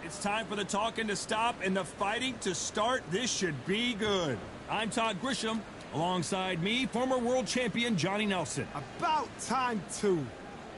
It's time for the talking to stop and the fighting to start. This should be good. I'm Todd Grisham. Alongside me, former world champion Johnny Nelson. About time, too.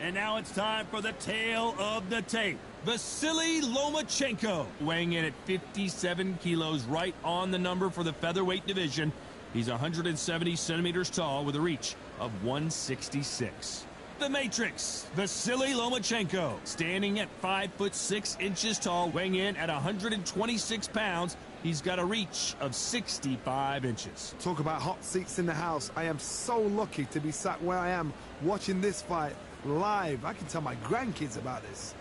And now it's time for the tale of the tape. Vasily Lomachenko, weighing in at 57 kilos, right on the number for the featherweight division. He's 170 centimeters tall with a reach of 166. The Matrix, Vasily Lomachenko, standing at 5'6" tall, weighing in at 126 pounds. He's got a reach of 65 inches. Talk about hot seats in the house. I am so lucky to be sat where I am watching this fight live. I can tell my grandkids about this.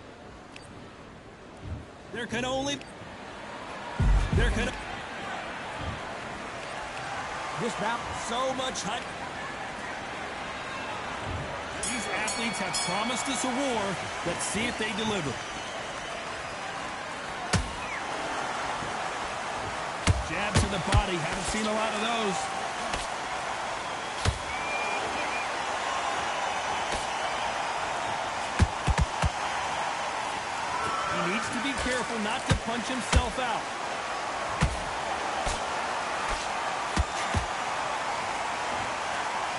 This bout, so much hype. These athletes have promised us a war. Let's see if they deliver. Jab to the body. Haven't seen a lot of those. He needs to be careful not to punch himself out.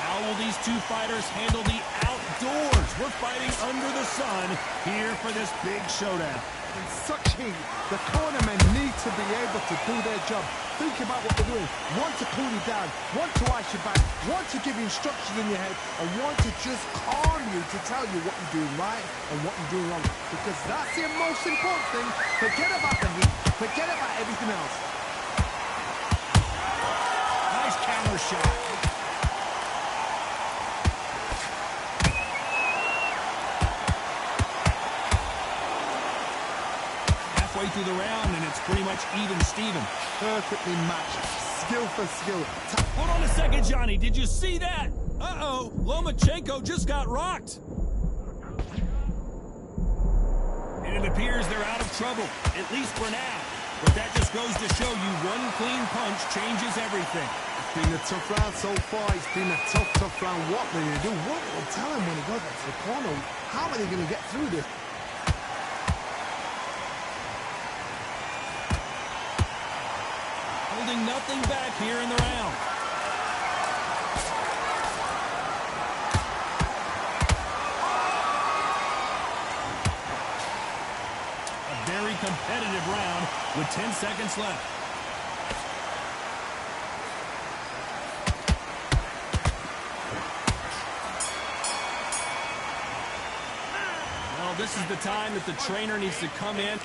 How will these two fighters handle the outdoors? We're fighting under the sun here for this big showdown. In such heat, the cornermen need to be able to do their job. Think about what they're doing. One to cool you down, one to ice you back, one to give you instructions in your head, and one to just calm you to tell you what you're doing right and what you're doing wrong. Because that's the most important thing. Forget about the heat. Forget about everything else. Nice counter shot. Through the round, and it's pretty much even Steven. Perfectly matched, skill for skill. Hold on a second, Johnny. Did you see that? Uh-oh, Lomachenko just got rocked. And it appears they're out of trouble, at least for now. But that just goes to show you one clean punch changes everything. It's been a tough round so far. It's been a tough round. What will they do? What will tell him when he goes back to the corner? How are they going to get through this? Holding nothing back here in the round. A very competitive round with 10 seconds left. Well, this is the time that the trainer needs to come in.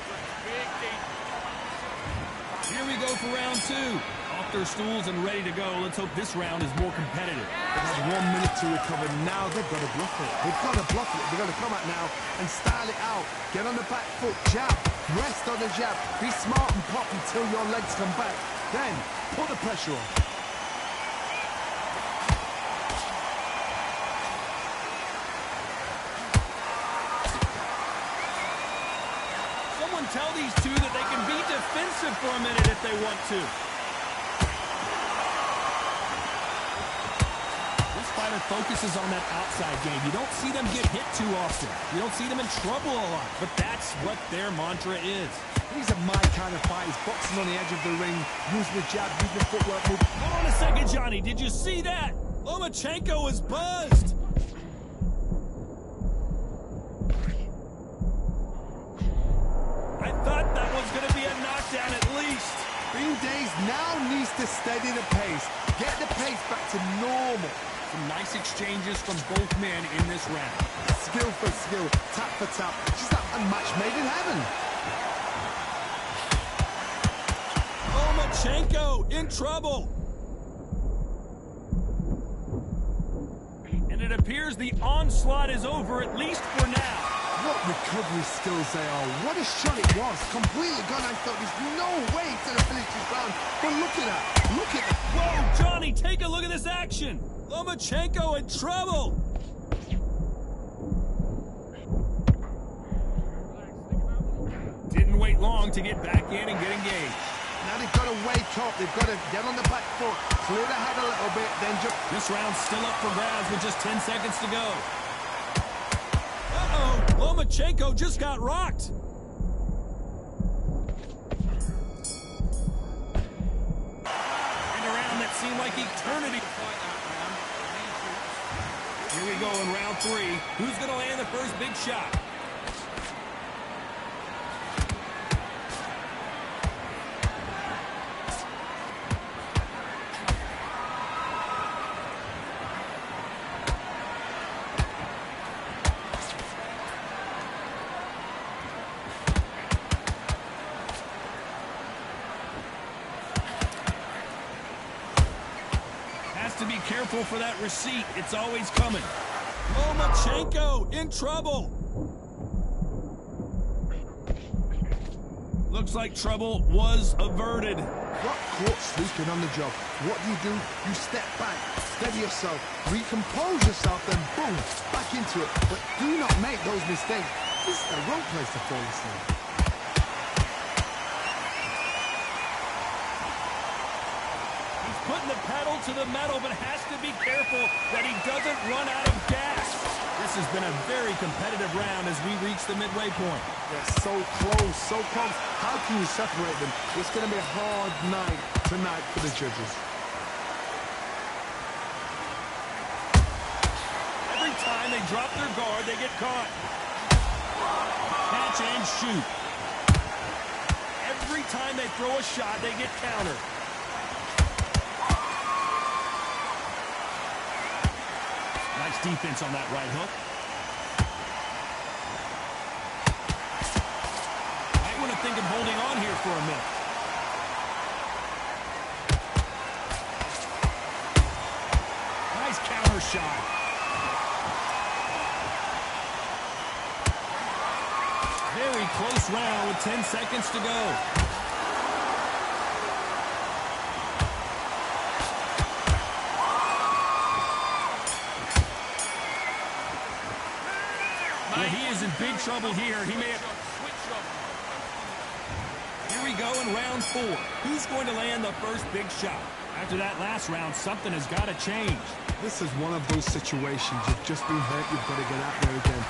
Here we go for round two. Off their stools and ready to go. Let's hope this round is more competitive. They have 1 minute to recover. Now they've got to bluff it. They've got to bluff it. They've got to come out now and style it out. Get on the back foot, jab, rest on the jab. Be smart and pop until your legs come back. Then put the pressure on. Tell these two that they can be defensive for a minute if they want to. This fighter focuses on that outside game. You don't see them get hit too often. You don't see them in trouble a lot, but that's what their mantra is. These are my kind of fighters, boxing on the edge of the ring, using the jab, using the footwork move. Hold on a second, Johnny. Did you see that? Lomachenko is buzzed. I thought that was going to be a knockdown at least. Green Days now needs to steady the pace. Get the pace back to normal. Some nice exchanges from both men in this round. Skill for skill, tap for tap. Just like a match made in heaven. Lomachenko in trouble. And it appears the onslaught is over, at least for now. What recovery skills they are. What a shot it was. Completely gone. I thought there's no way to finish this round. But look at that. Look at that. Whoa, Johnny, take a look at this action. Lomachenko in trouble. Didn't wait long to get back in and get engaged. Now they've got to wake up. They've got to get on the back foot, clear the head a little bit, then just... This round's still up for grabs with just 10 seconds to go. Uh-oh, Lomachenko just got rocked. seem like eternity. Here we go in round 3. Who's going to land the first big shot? To be careful for that receipt. It's always coming. Lomachenko in trouble. Looks like trouble was averted. Got caught sleeping on the job. What do? You step back, steady yourself, recompose yourself, then boom, back into it. But do not make those mistakes. This is the wrong place to fall asleep. Putting the pedal to the metal, but has to be careful that he doesn't run out of gas. This has been a very competitive round as we reach the midway point. They're so close, so close. How can you separate them? It's going to be a hard night tonight for the judges. Every time they drop their guard, they get caught. Catch and shoot. Every time they throw a shot, they get countered. Nice defense on that right hook. Might want to think of holding on here for a minute. Nice counter shot. Very close round with 10 seconds to go. Yeah, he is in big trouble here. He may have... Here we go in round 4. Who's going to land the first big shot? After that last round, something has got to change. This is one of those situations. You've just been hurt. You've got to get out there again.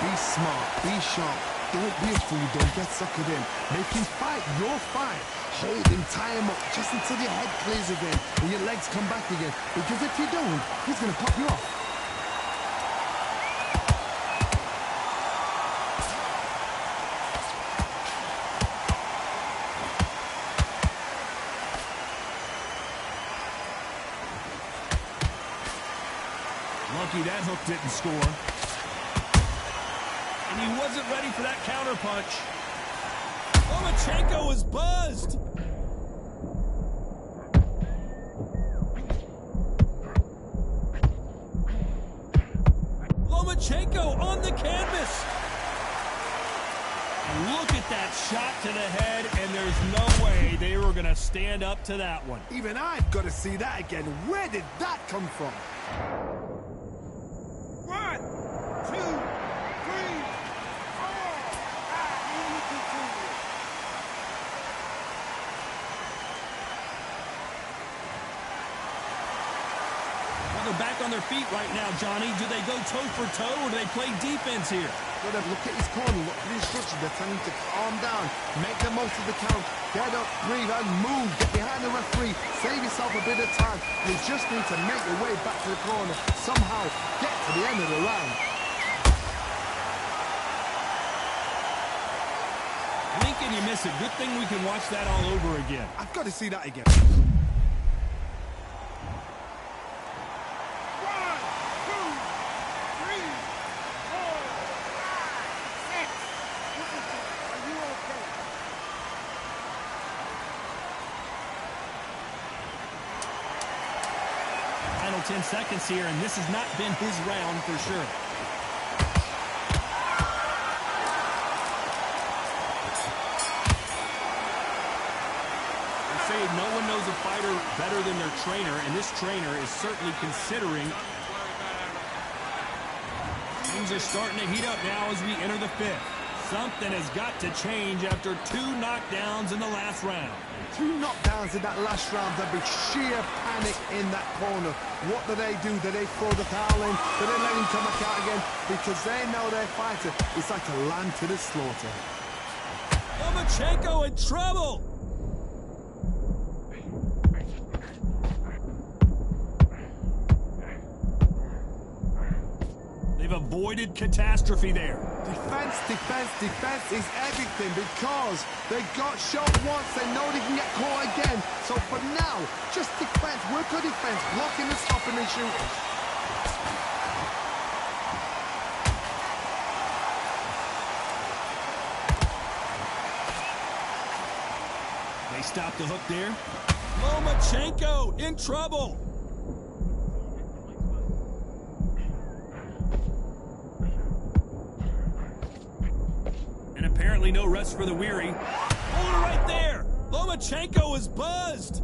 Be smart. Be sharp. Don't be a fool. Don't get suckered in. Make him fight your fight. Hold him, tie him up, just until your head clears again and your legs come back again. Because if you don't, he's going to pop you off. Lucky that hook didn't score. And he wasn't ready for that counter punch. Lomachenko is buzzed. Lomachenko on the canvas. Look at that shot to the head, and there's no way they were going to stand up to that one. Even I've got to see that again. Where did that come from? 1, 2, 3, 4. Well, they're back on their feet right now, Johnny. Do they go toe for toe, or do they play defense here? Got to look at his corner, look at the instructions. They're telling him to calm down, make the most of the count, get up, breathe, and move. Get behind the referee, save yourself a bit of time. You just need to make your way back to the corner. Somehow, get to the end of the round. Blink and you miss it. Good thing we can watch that all over again. I've got to see that again. 10 seconds here, and this has not been his round for sure. They say no one knows a fighter better than their trainer, and this trainer is certainly considering. Things are starting to heat up now as we enter the 5th. Something has got to change after 2 knockdowns in the last round. 2 knockdowns in that last round. There'd be sheer panic in that corner. What do? Do they throw the towel in? Do they let him come back out again? Because they know their fighter is like a lamb to the slaughter. Lomachenko in trouble. They've avoided catastrophe there. Defense, defense, defense is everything because they got shot once. They know they can get caught again. So for now, just defense, work on defense, blocking and stopping and shooting. They stopped the hook there. Lomachenko in trouble. And apparently no rest for the weary. Hold it right there. Lomachenko is buzzed.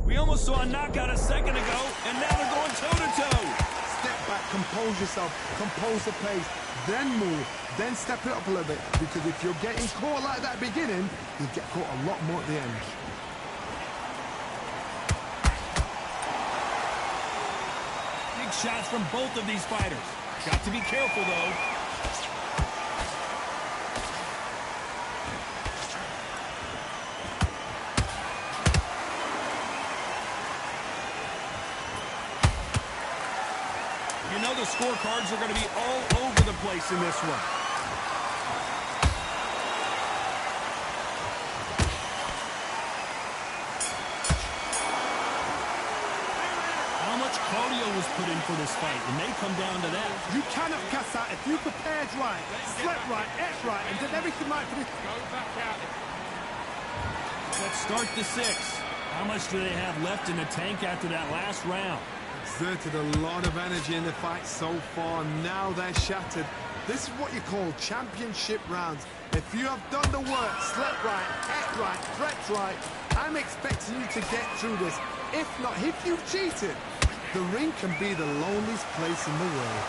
We almost saw a knockout a second ago, and now they're going toe-to-toe. Step back, compose yourself, compose the pace, then move, then step it up a little bit. Because if you're getting caught like that beginning, you get caught a lot more at the end. Big shots from both of these fighters. Got to be careful, though. You know the scorecards are going to be all over the place in this one. How much cardio was put in for this fight? It may come down to that. You cannot cast out if you prepared right, slept right, ate right, and did everything right for this. Go back out. Let's start the sixth. How much do they have left in the tank after that last round? Exerted a lot of energy in the fight so far. Now they're shattered. This is what you call championship rounds. If you have done the work, slept right, ate right, prepped right, I'm expecting you to get through this. If not, if you've cheated, the ring can be the loneliest place in the world.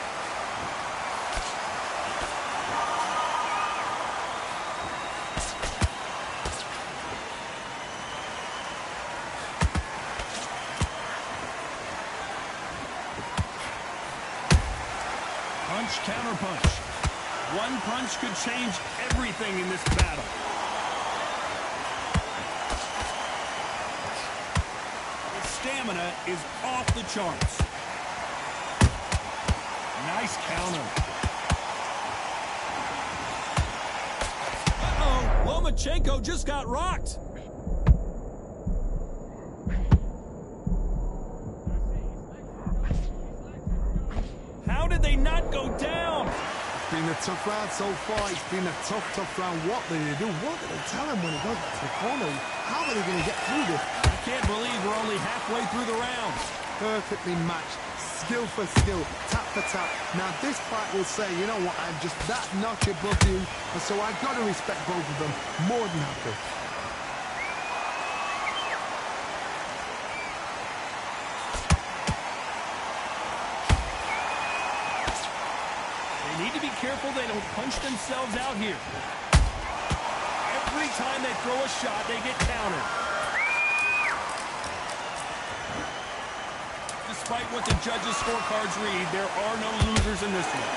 Punch, counter punch. One punch could change everything in this battle. His stamina is off the charts. Nice counter. Uh-oh, Lomachenko just got rocked. How did they not go down? It's been a tough round so far. It's been a tough round. What do they do? What do they tell him when he goes to the corner? How are they going to get through this? I can't believe we're only halfway through the rounds. Perfectly matched. Skill for skill. Tap for tap. Now this fight will say, you know what, I'm just that notch above you. And so I've got to respect both of them. More than happy. They need to be careful they don't punch themselves out here. Every time they throw a shot, they get countered. Despite what the judges' scorecards read, there are no losers in this one.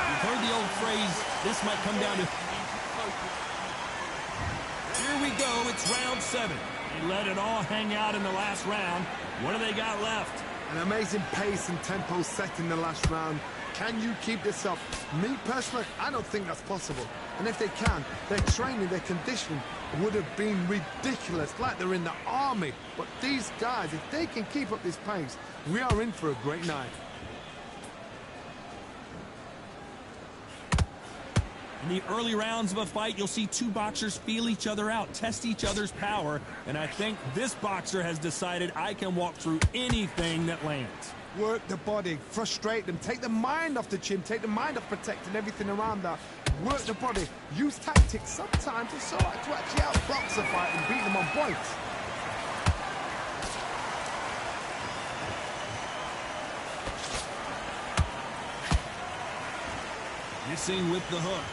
You've heard the old phrase, this might come down to... Here we go, it's round 7. They let it all hang out in the last round. What do they got left? An amazing pace and tempo set in the last round. Can you keep this up? Me, personally, I don't think that's possible. And if they can, their training, their conditioning would have been ridiculous, like they're in the army. But these guys, if they can keep up this pace, we are in for a great night. In the early rounds of a fight, you'll see two boxers feel each other out, test each other's power, and I think this boxer has decided I can walk through anything that lands. Work the body, frustrate them, take the mind off the chin, take the mind off protecting everything around that. Work the body, use tactics. Sometimes it's so hard to actually outbox a fight and beat them on points. Missing with the hook.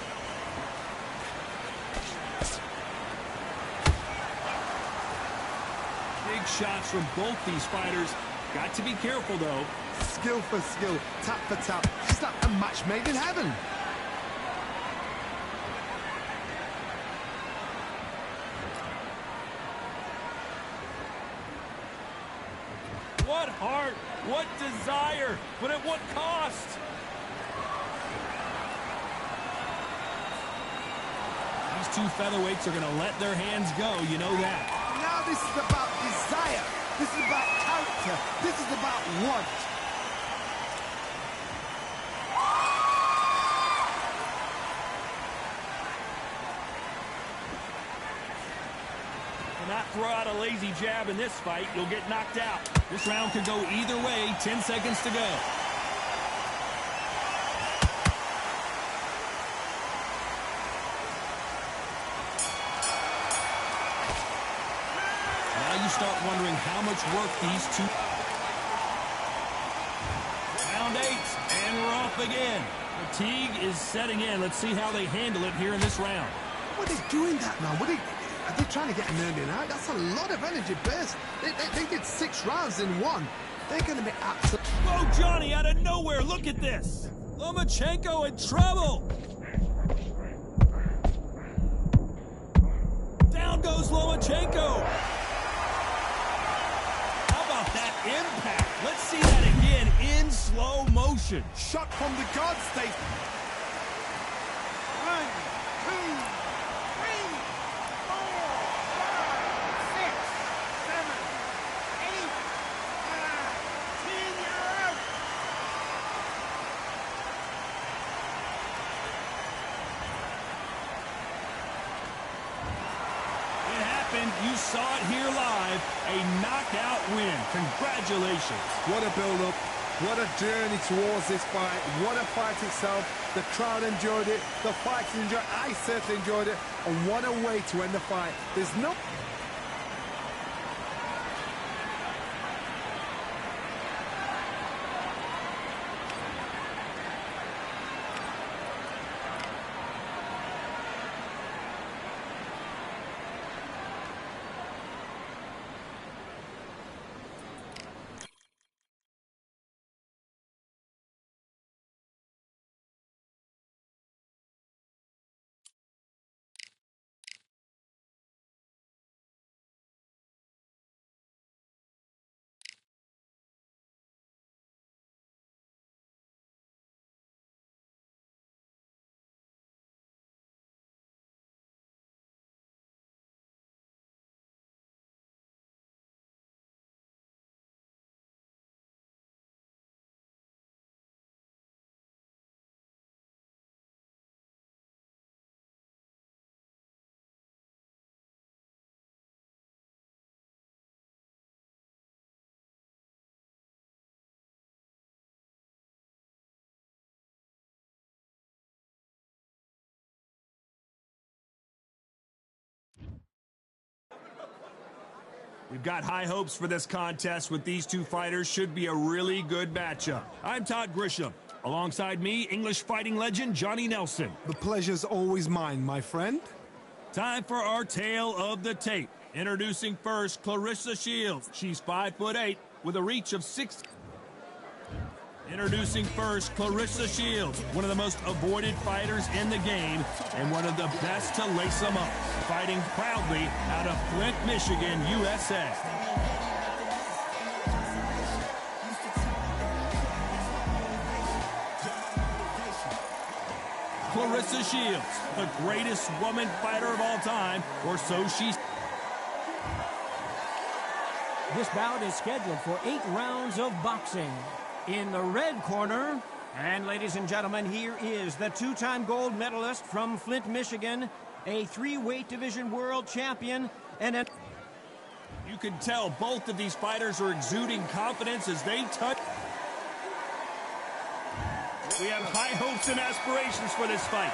Big shots from both these fighters. Got to be careful, though. skill for skill, tap for tap. It's like a match made in heaven. What heart, what desire, but at what cost? These two featherweights are going to let their hands go, you know that. Now this is about desire. This is about character. This is about want. Not throw out a lazy jab in this fight, you'll get knocked out. This round could go either way, 10 seconds to go. Now you start wondering how much work these two... Round 8, and we're off again. Fatigue is setting in. Let's see how they handle it here in this round. What are they doing that now? Are they trying to get an early out? That's a lot of energy burst. They did 6 rounds in one. They're going to be absolute... Whoa, Johnny, out of nowhere, look at this. Lomachenko in trouble. Down goes Lomachenko. How about that impact? Let's see that again in slow motion. Shot from the guard state. 1, 2... You saw it here live, a knockout win. Congratulations. What a build-up. What a journey towards this fight. What a fight itself. The crowd enjoyed it. The fighters enjoyed it. I certainly enjoyed it. And what a way to end the fight. There's no... We've got high hopes for this contest with these two fighters. Should be a really good matchup. I'm Todd Grisham. Alongside me, English fighting legend Johnny Nelson. The pleasure's always mine, my friend. Time for our tale of the tape. Introducing first, Claressa Shields. She's 5'8" with a reach of 6. Introducing first, Claressa Shields, one of the most avoided fighters in the game and one of the best to lace them up. Fighting proudly out of Flint, Michigan, USA. Claressa Shields, the greatest woman fighter of all time, or so she's... This bout is scheduled for 8 rounds of boxing. In the red corner, and ladies and gentlemen, here is the 2-time gold medalist from Flint, Michigan, a 3-weight division world champion, and a... You can tell both of these fighters are exuding confidence as they touch... We have high hopes and aspirations for this fight.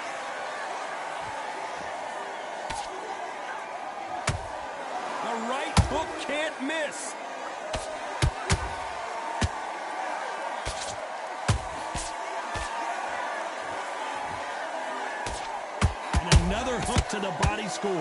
The right hook can't miss. And another hook to the body scores.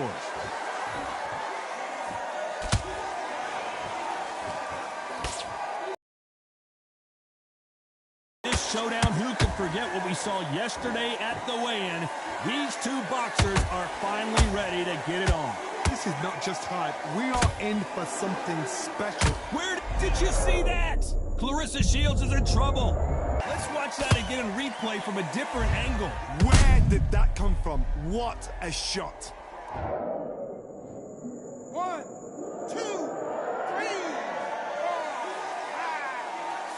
saw yesterday at the weigh-in, these two boxers are finally ready to get it on. This is not just hype. We are in for something special. Where did you see that? Clarissa Shields is in trouble. Let's watch that again in replay from a different angle. Where did that come from? What a shot. 1, 2, 3, 4, 5,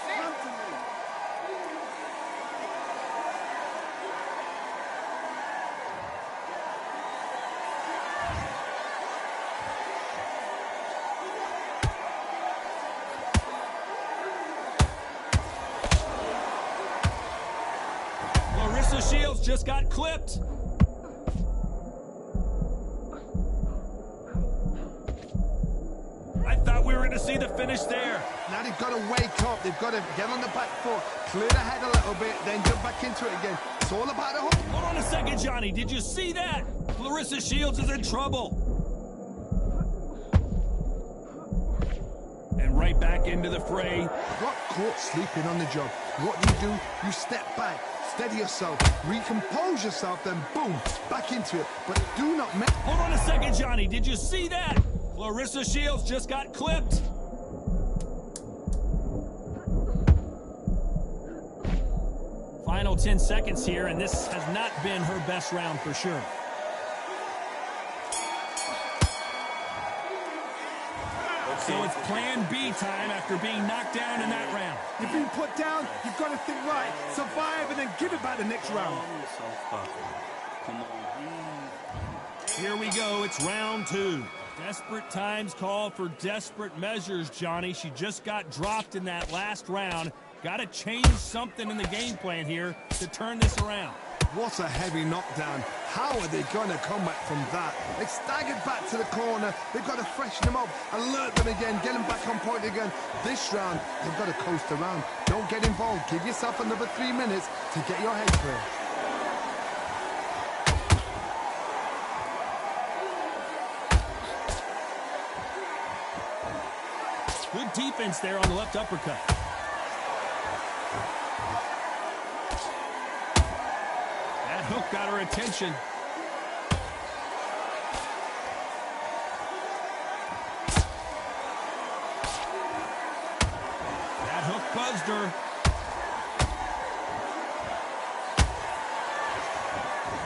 6. Come to me. Clarissa Shields just got clipped. I thought we were going to see the finish there. Now they've got to wake up. They've got to get on the back foot, clear the head a little bit, then jump back into it again. It's all about the hook. Hold on a second, Johnny. Did you see that? Clarissa Shields is in trouble. And right back into the fray. Got caught sleeping on the job. What do? You step back, steady yourself, recompose yourself, then boom, back into it. But do not make... Hold on a second, Johnny. Did you see that? Clarissa Shields just got clipped. Final 10 seconds here, and this has not been her best round for sure. So it's plan B time after being knocked down in that round. You've been put down, you've got to think right, survive, and then give it back the next round. Come on. Here we go, it's round 2. Desperate times call for desperate measures, Johnny. She just got dropped in that last round. Got to change something in the game plan here to turn this around. What a heavy knockdown. How are they going to come back from that? They staggered back to the corner. They've got to freshen them up, alert them again, get them back on point again. This round, they've got to coast around. Don't get involved. Give yourself another 3 minutes to get your head clear. Good defense there on the left uppercut. That hook got her attention. That hook buzzed her.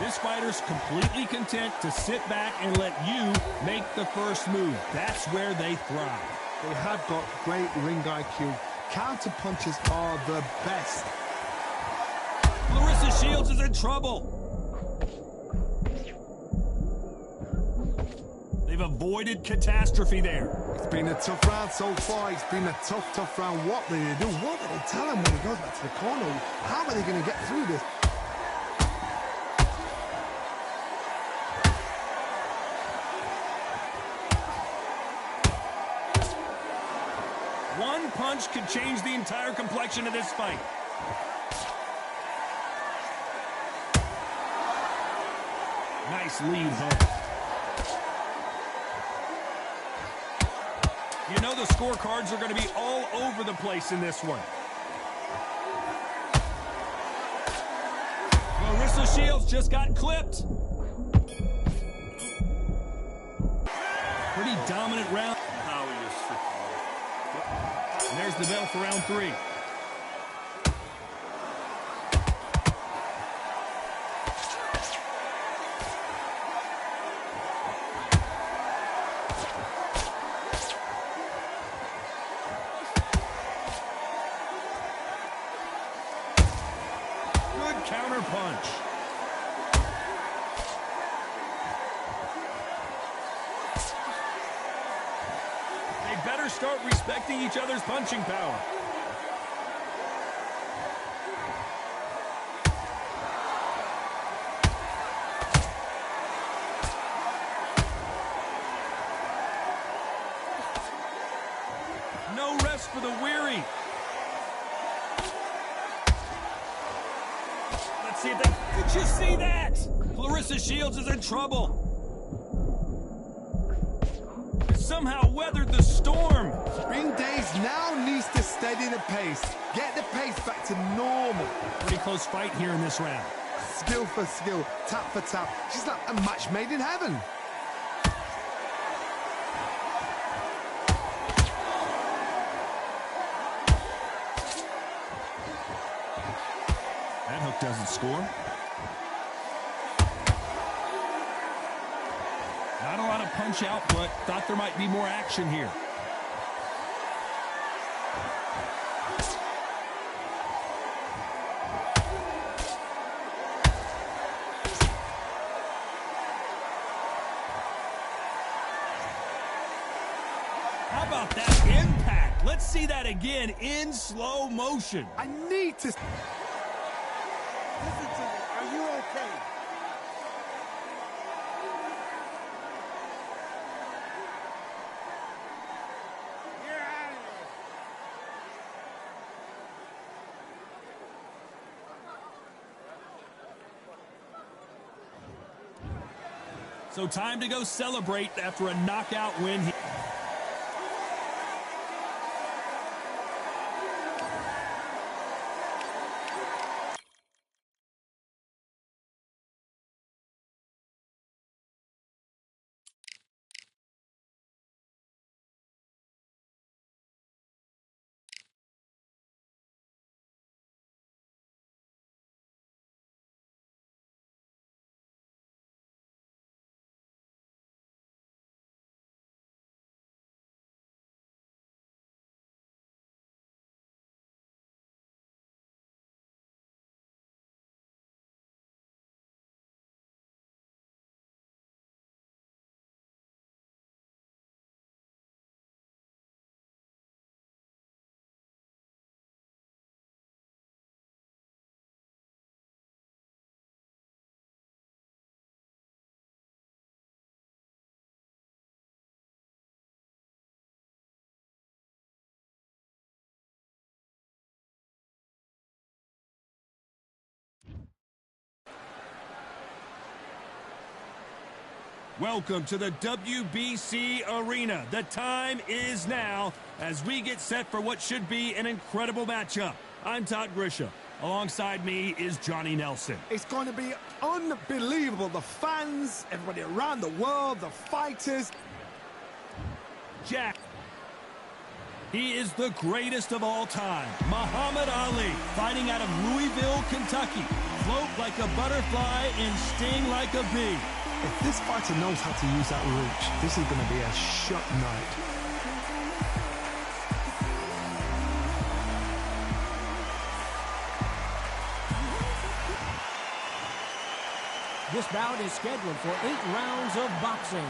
This fighter's completely content to sit back and let you make the first move. That's where they thrive. They have got great ring IQ. Counter punches are the best. Clarissa Shields is in trouble. They've avoided catastrophe there. It's been a tough round so far. It's been a tough round. What do they do? What do they tell him when he goes back to the corner? How are they going to get through this? One punch could change the entire complexion of this fight. Nice lead hook. You know the scorecards are going to be all over the place in this one. Clarissa Shields just got clipped. Pretty dominant round. And there's the bell for round 3. Good counter punch. Better start respecting each other's punching power. No rest for the weary. Let's see if they... Did you see that? Clarissa Shields is in trouble. Somehow weathered the storm. Spring Days now needs to stay Steady the pace. Get the pace back to normal. Pretty close fight here in this round. Skill for skill, tap for tap. She's like a match made in heaven. That hook doesn't score. Not a lot of punch out, but thought there might be more action here. How about that impact? Let's see that again in slow motion. I need to... Listen to me. Are you okay? You're out of here. So time to go celebrate after a knockout win here. Welcome to the WBC Arena. The time is now as we get set for what should be an incredible matchup. I'm Todd Grisham. Alongside me is Johnny Nelson. It's going to be unbelievable. The fans, everybody around the world, the fighters. Jack. He is the greatest of all time. Muhammad Ali, fighting out of Louisville, Kentucky. Float like a butterfly and sting like a bee. If this fighter knows how to use that reach, this is going to be a shut night. This bout is scheduled for 8 rounds of boxing.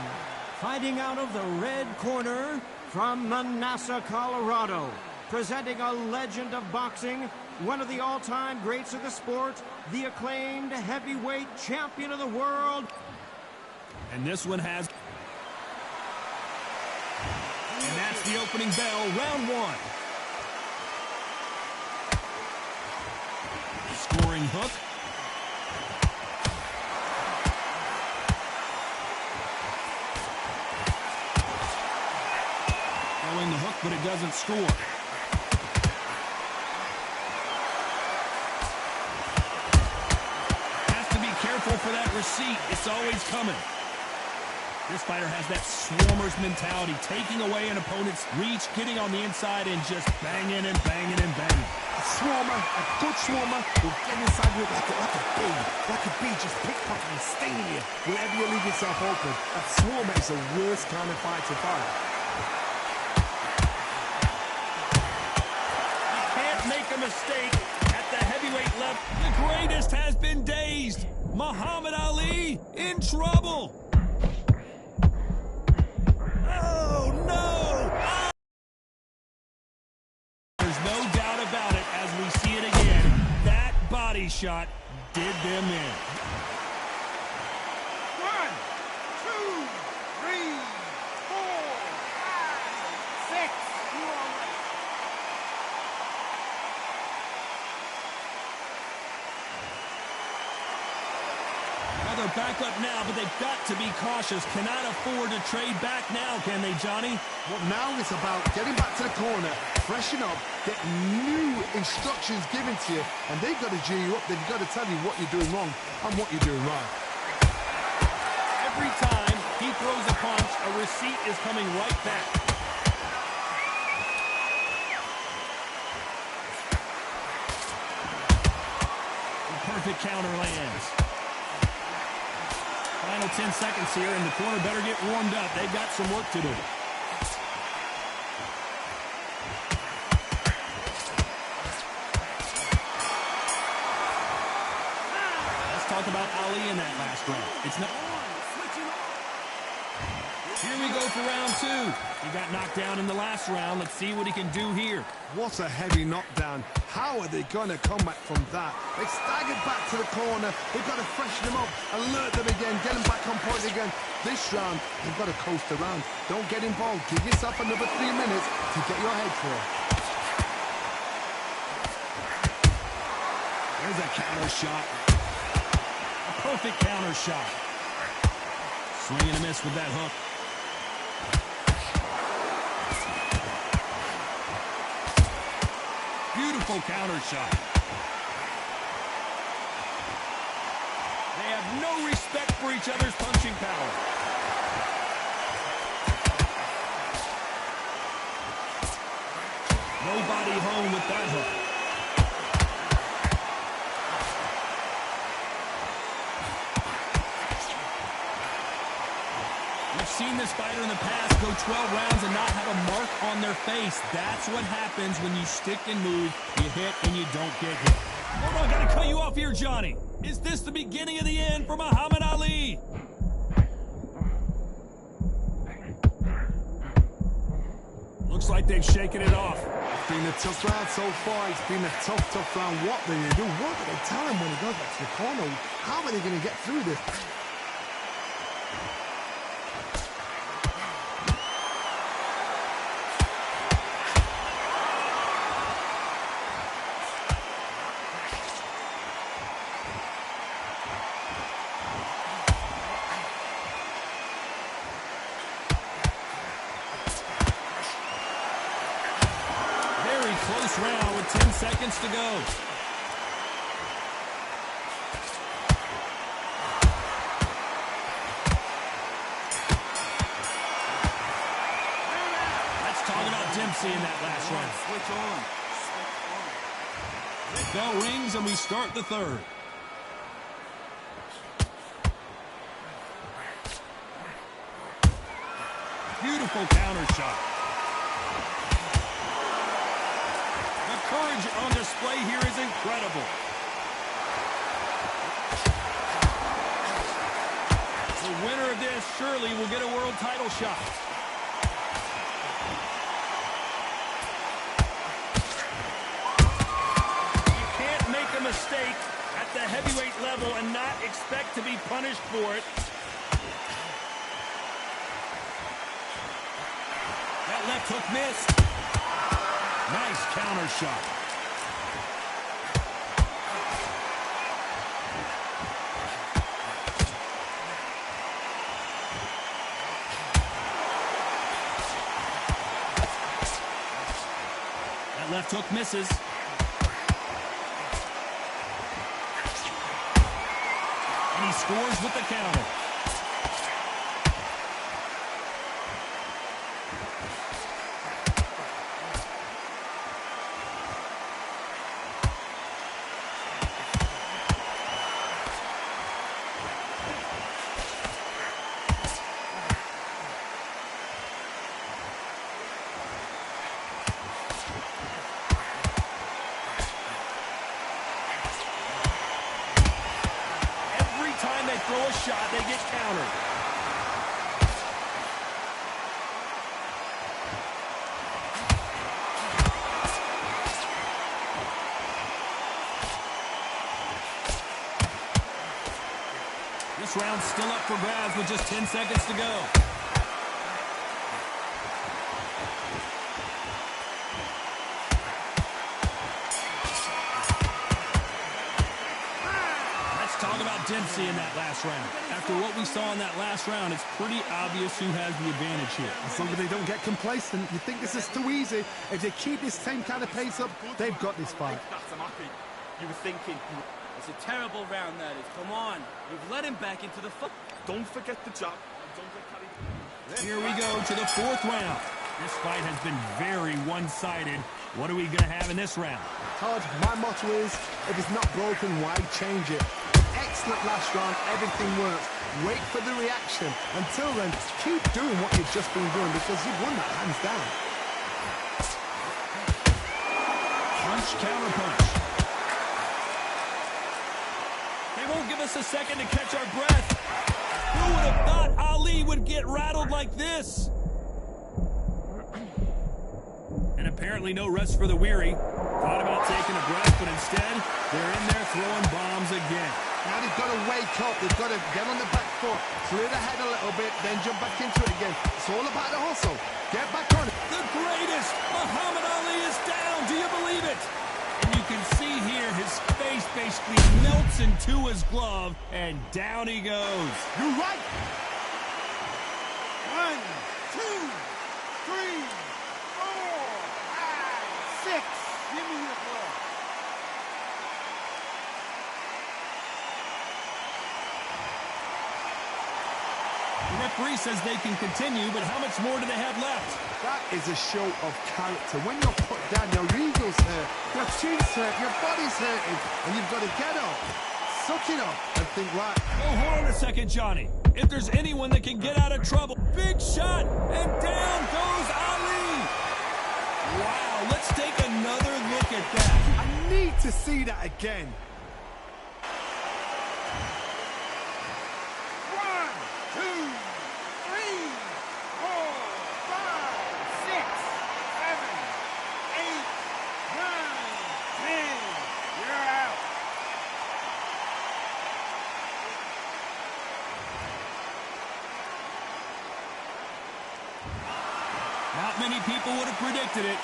Fighting out of the red corner from Manassas, Colorado. Presenting a legend of boxing, one of the all-time greats of the sport, the acclaimed heavyweight champion of the world. And this one has... And that's the opening bell, round 1. Scoring hook. Throwing the hook, but it doesn't score. Has to be careful for that receipt. It's always coming. This fighter has that swarmer's mentality, taking away an opponent's reach, getting on the inside, and just banging and banging and banging. A swarmer, a good swarmer, will get inside you like a bee, just pickpocketing, stinging you wherever you leave yourself open. A swarmer is the worst kind of fight to fight. You can't make a mistake at the heavyweight level. The greatest has been dazed. Muhammad Ali in trouble. Oh, no! There's no doubt about it as we see it again. That body shot did them in. 1, 2, 3, 4, 5, 6. You are right. Now they're back back up now, but they've got to be cautious. Cannot afford to trade back now, can they, Johnny? Well, now it's about getting back to the corner, freshen up, get new instructions given to you, and they've got to G you up. They've got to tell you what you're doing wrong and what you're doing right. Every time he throws a punch, a receipt is coming right back. The perfect counter lands. Final 10 seconds here, and the corner better get warmed up. They've got some work to do. Let's talk about Ali in that last round. It's not... Here we go for round two. He got knocked down in the last round. Let's see what he can do here. What a heavy knockdown. How are they going to come back from that? They staggered back to the corner. They've got to freshen them up, alert them again, get them back on point again. This round, they've got to coast around. Don't get involved. Give yourself another 3 minutes to get your head clear. There's a counter shot. A perfect counter shot. Swing and a miss with that hook. Beautiful counter shot. They have no respect for each other's punching power. Nobody home with that hook. We've seen this fighter in the past go 12 rounds and not have a mark on their face. That's what happens when you stick and move. You hit and you don't get hit. Hold on, gotta cut you off here, Johnny. Is this the beginning of the end for Muhammad Ali? Looks like they've shaken it off. It's been a tough round so far. It's been a tough round. What do they do? What do they tell him when he goes back to the corner? How are they going to get through this? Close round with 10 seconds to go. Let's talk about Dempsey in that last round. Switch on. The bell rings and we start the third. Beautiful counter shot. Courage on display here is incredible. The winner of this surely will get a world title shot. You can't make a mistake at the heavyweight level and not expect to be punished for it. That left hook missed. Nice counter shot. That left hook misses. And he scores with the counter. Throw a shot, they get countered. This round's still up for grabs with just 10 seconds to go. talk about Dempsey in that last round. After what we saw in that last round, it's pretty obvious who has the advantage here. As long as they don't get complacent, you think this is too easy. If they keep this same kind of pace up, they've got this fight. You were thinking, it's a terrible round, that is. Come on. You've let him back into the fight. Don't forget the jab. Don't get carried. Here we go to the fourth round. This fight has been very one-sided. What are we going to have in this round? Todd, my motto is, if it's not broken, why change it? Excellent last round, everything works. Wait for the reaction. Until then, keep doing what you've just been doing because you've won that hands down. Punch, counter punch. They won't give us a second to catch our breath. Who would have thought Ali would get rattled like this? And apparently no rest for the weary. Thought about taking a breath, but instead, they're in there throwing bombs again. Now they've got to wake up. They've got to get on the back foot, clear the head a little bit, then jump back into it again. It's all about the hustle. Get back on it. The greatest! Muhammad Ali is down! Do you believe it? And you can see here his face basically melts into his glove, and down he goes. You're right. 1, 2, 3, 4, 5, 6. Give me your glove. The referee says they can continue, but how much more do they have left? That is a show of character. When you're put down, your ego's hurt, your chin's hurt, your body's hurting, and you've got to get up, suck it up, and think, right. Oh, hold on a second, Johnny. If there's anyone that can get out of trouble, big shot, and down goes Ali. Wow, let's take another look at that. I need to see that again. 1, 2, 3, 4, 5, 6, 7, 8, 9, 10. You're out. Not many people would have predicted it.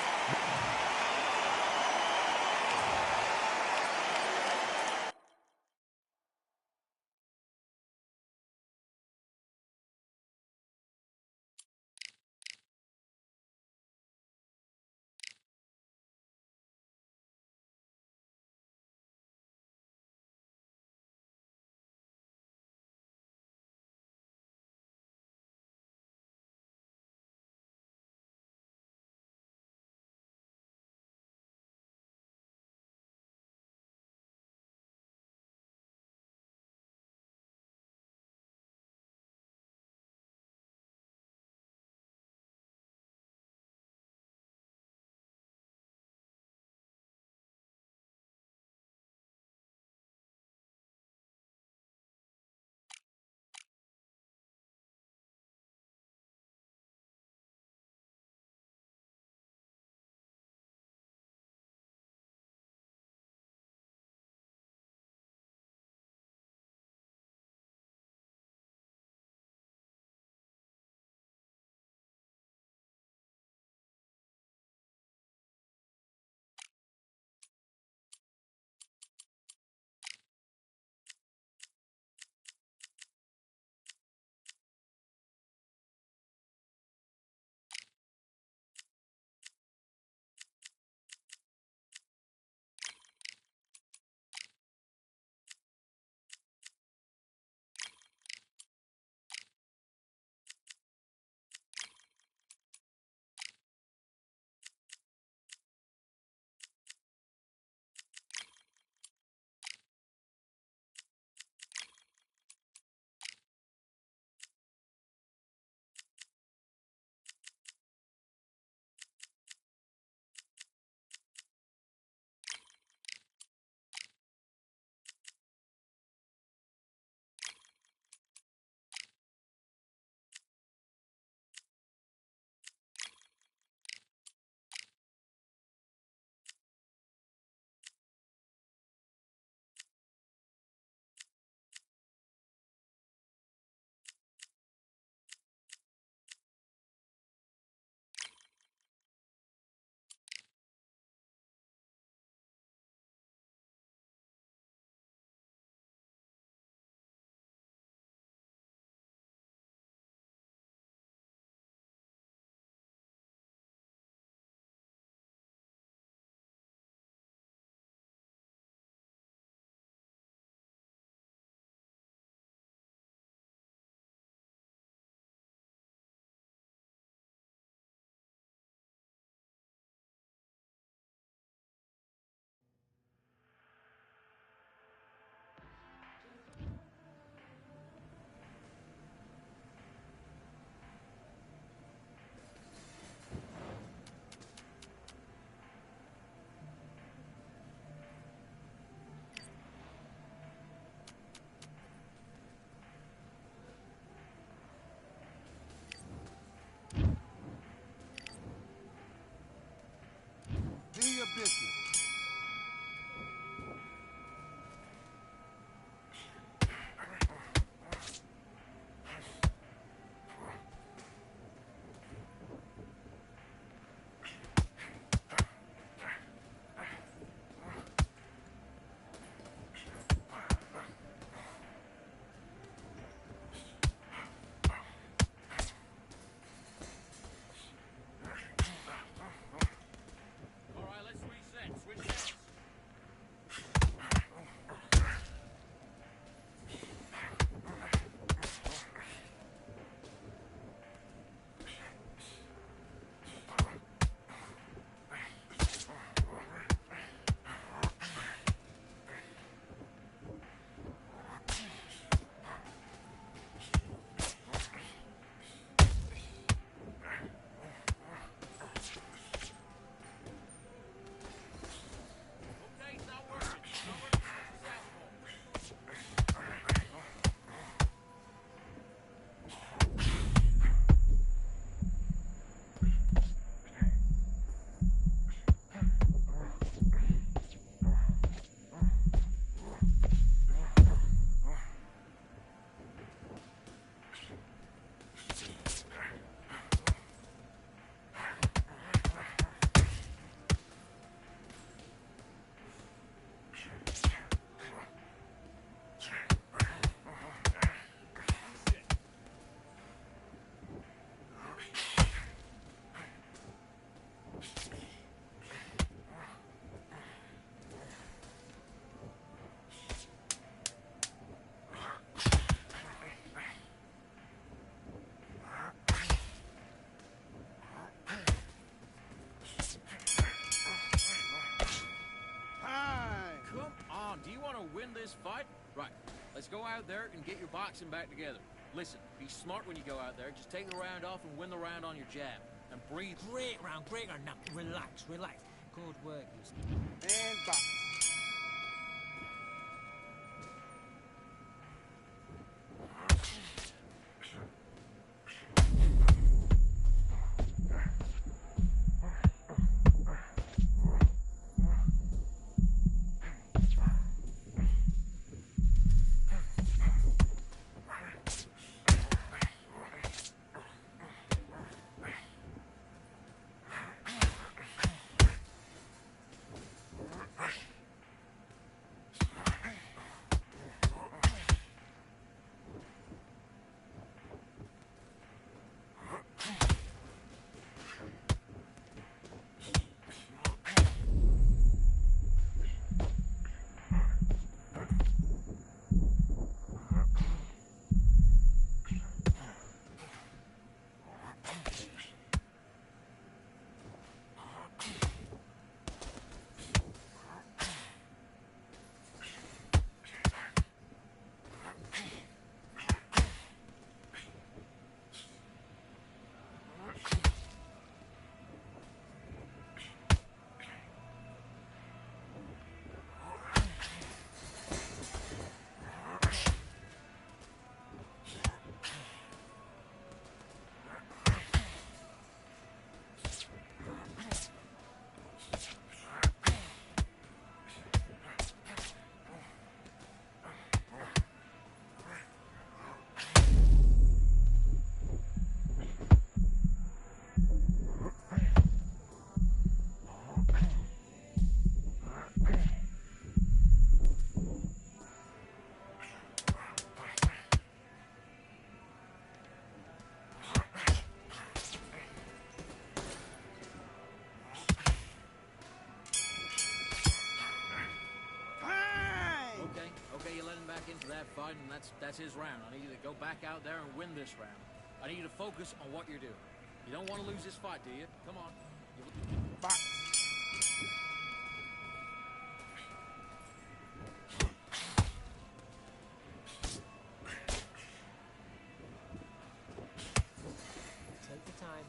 this fight? Right. Let's go out there and get your boxing back together. Listen, be smart when you go out there. Just take the round off and win the round on your jab. And breathe. Great round, great round. Now, relax, relax. Good work, you. And box. Into that fight, and that's his round. I need you to go back out there and win this round. I need you to focus on what you're doing. You don't want to lose this fight, do you? Come on. Box. Take your time.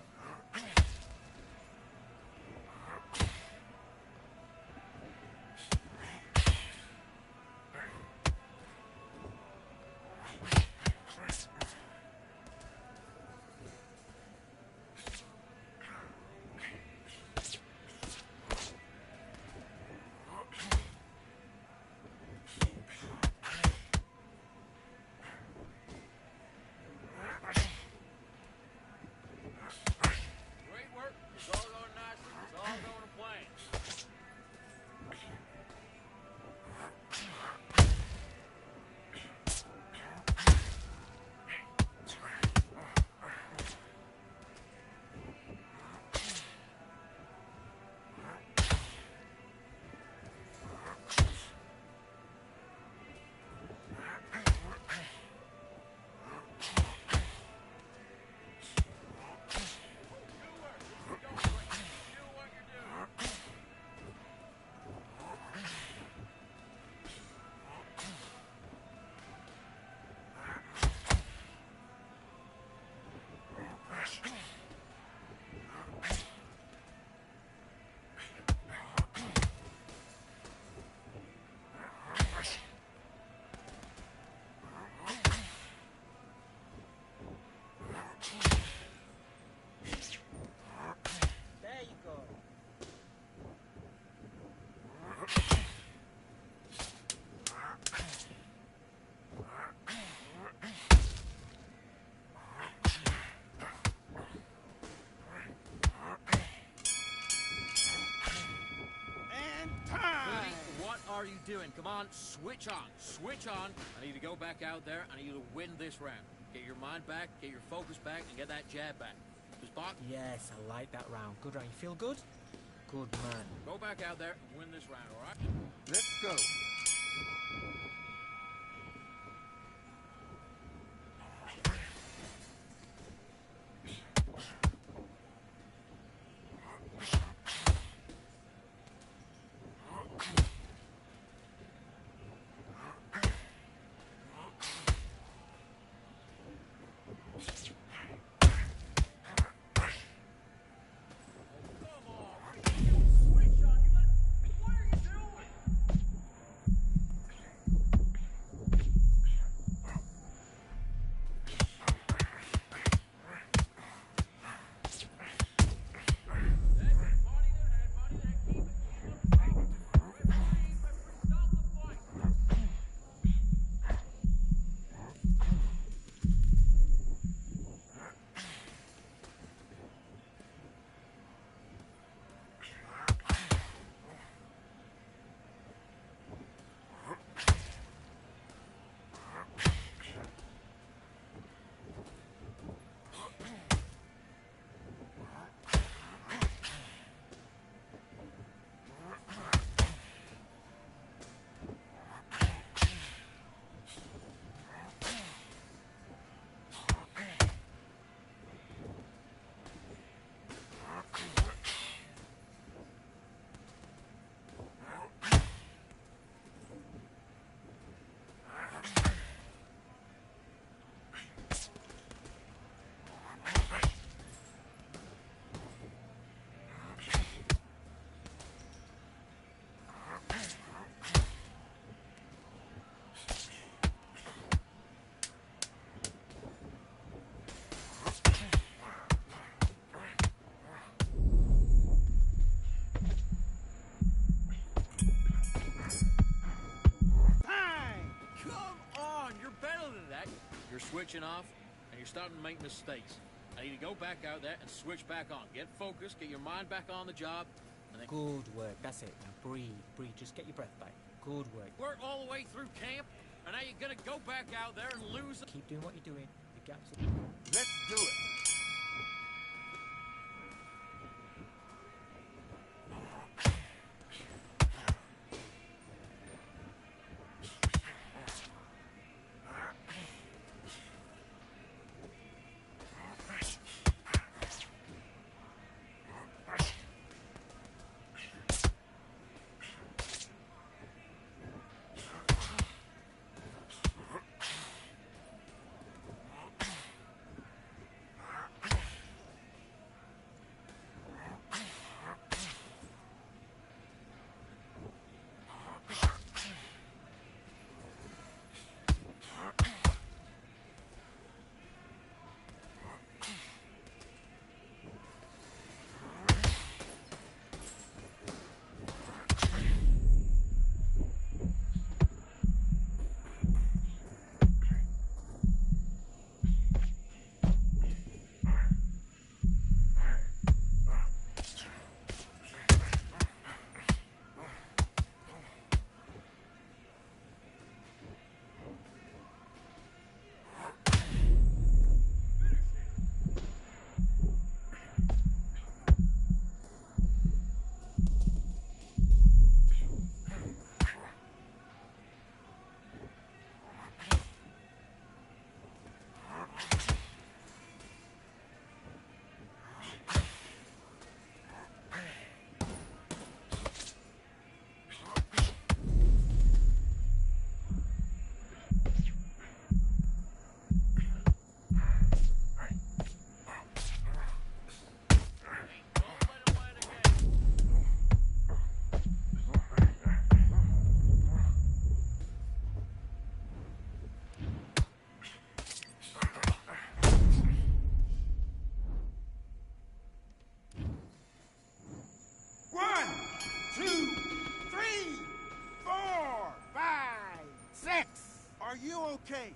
Are you doing? Come on, switch on, switch on. I need to go back out there. I need you to win this round. Get your mind back, get your focus back, and get that jab back. Just box. Yes, I like that round. Good round. You feel good? Good man. Go back out there and win this round, all right? Let's go. switching off, and you're starting to make mistakes. I need to go back out there and switch back on. Get focused, get your mind back on the job, and then... Good work. That's it. Now breathe. Breathe. Just get your breath back. Good work. Work all the way through camp, and now you're going to go back out there and lose... Keep doing what you're doing. The gaps... Let's do it. Are you okay?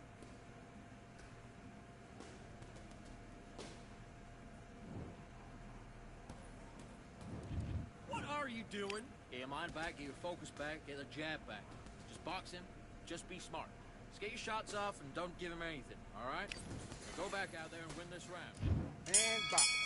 What are you doing? Get your mind back, get your focus back, get the jab back. Just box him, just be smart. Just get your shots off and don't give him anything, all right? Now go back out there and win this round. And box.